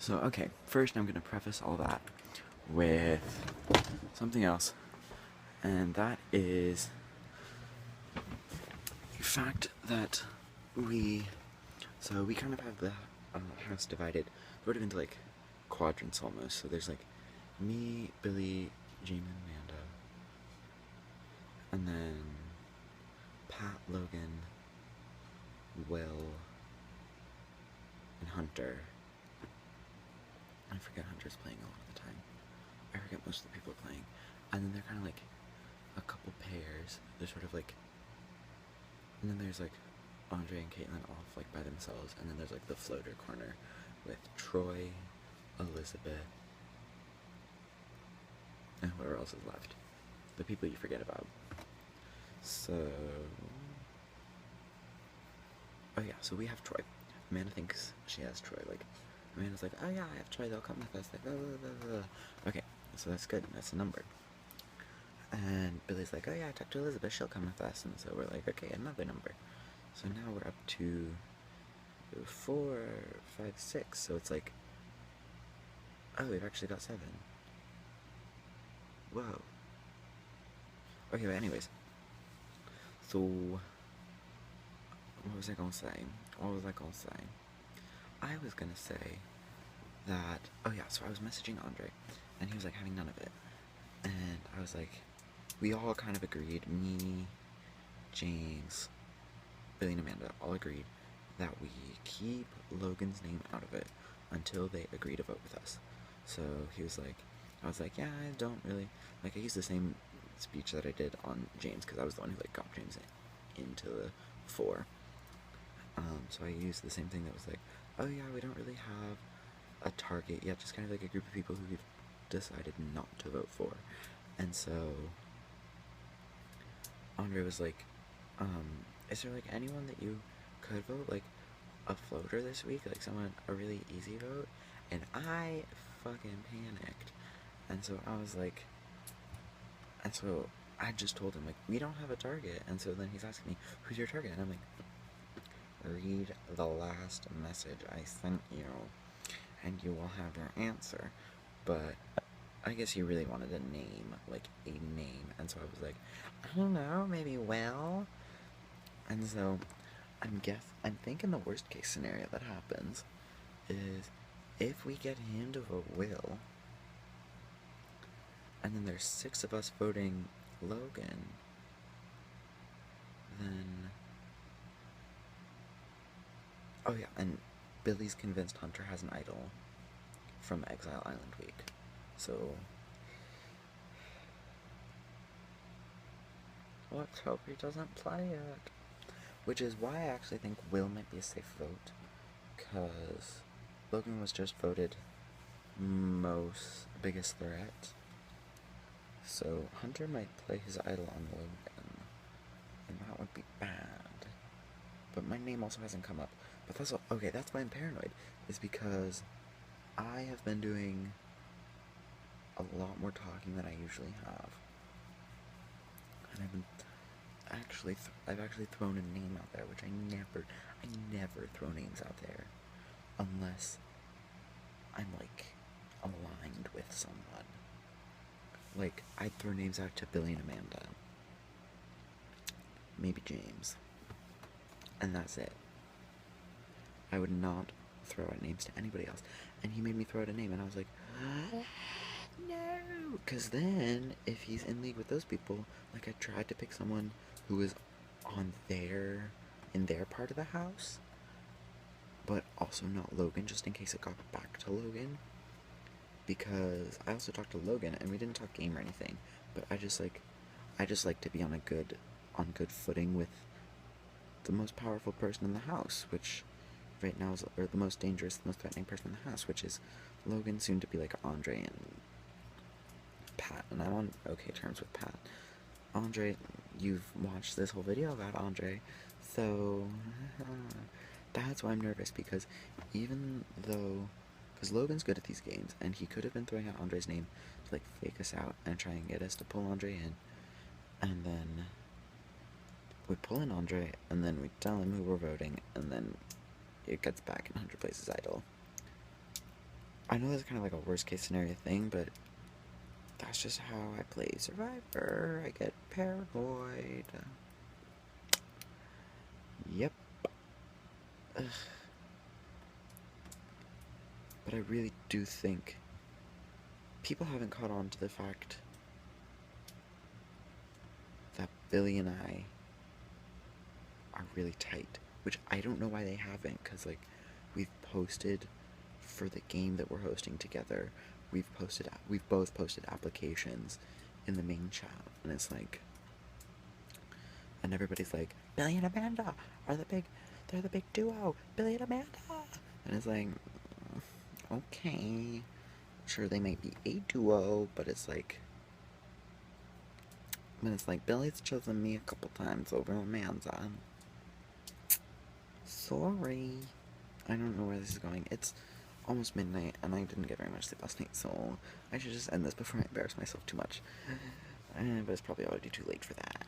So, okay, first I'm gonna preface all that with something else, and that is the fact that we kind of have the house divided sort of into like quadrants almost. So there's like me, Billy, Jamie, and Amanda, and then Pat, Logan, Will, and Hunter. I forget Hunter's playing a lot of the time. I forget most of the people playing. And then they're kind of like a couple pairs. They're sort of like, and then there's like Andre and Caitlin off like by themselves, and then there's like the floater corner with Troy, Elizabeth, and whoever else is left. The people you forget about. So, oh yeah, so we have Troy. Amanda thinks she has Troy. Like, Amanda's like, oh yeah, I have Troy. They'll come with us. Like, blah, blah, blah, blah. Okay, so that's good. That's a number. And Billy's like, oh yeah, I talked to Elizabeth. She'll come with us. And so we're like, okay, another number. So now we're up to 4, 5, 6. So it's like, oh, we've actually got 7. Whoa. Okay, but anyways. So, what was I gonna say? I was gonna say that, oh yeah, so I was messaging Andre, and he was like having none of it. And I was like, we all kind of agreed, me, James, Billy and Amanda all agreed that we keep Logan's name out of it until they agree to vote with us. So he was like, I was like, yeah, I don't really, like, I used the same speech that I did on James, because I was the one who, like, got James into the 4. So I used the same thing that was like, oh yeah, we don't really have a target yet, just kind of like a group of people who we've decided not to vote for. And so Andre was like, is there like anyone that you could vote, like a floater this week, like someone, a really easy vote? And I fucking panicked. And so I was like, and so I just told him, like, we don't have a target. And so then he's asking me, who's your target? And I'm like, read the last message I sent you, and you will have your answer. But I guess he really wanted a name, like a name. And so I was like, I don't know, maybe Will? And so I'm thinking the worst case scenario that happens is if we get him to vote Will, and then there's 6 of us voting Logan, then, oh yeah, and Billy's convinced Hunter has an idol from Exile Island Week. So let's hope he doesn't play it. Which is why I actually think Will might be a safe vote, because Logan was just voted most biggest threat. So Hunter might play his idol on Logan, and that would be bad. But my name also hasn't come up. But that's okay. That's why I'm paranoid. Is because I have been doing a lot more talking than I usually have, and I've actually thrown a name out there, which I never throw names out there unless I'm like aligned with someone. Like, I'd throw names out to Billy and Amanda, maybe James, and that's it. I would not throw out names to anybody else. And he made me throw out a name, and I was like, no, because then if he's in league with those people, like, I tried to pick someone who was in their part of the house, but also not Logan, just in case it got back to Logan. Because I also talked to Logan, and we didn't talk game or anything, but I just like to be on good footing with the most powerful person in the house, which right now is, or the most dangerous, the most threatening person in the house, which is Logan, soon to be like Andre and Pat, and I'm on okay terms with Pat. Andre, you've watched this whole video about Andre, so that's why I'm nervous, because even though, because Logan's good at these games, and he could have been throwing out Andre's name to like fake us out and try and get us to pull Andre in, and then we pull in Andre, and then we tell him who we're voting, and then it gets back in 100 Places Idol. I know that's kind of like a worst case scenario thing, but that's just how I play Survivor. I get paranoid. Yep. Ugh. But I really do think people haven't caught on to the fact that Billy and I are really tight, which I don't know why they haven't, because like we've posted for the game that we're hosting together. We've both posted applications in the main chat, and it's like, and everybody's like, Billy and Amanda they're the big duo, Billy and Amanda, and it's like, okay, sure they might be a duo, but it's like, Billy's chosen me a couple times over Amanda. Sorry. I don't know where this is going. It's almost midnight, and I didn't get very much sleep last night, so I should just end this before I embarrass myself too much. But it's probably already too late for that.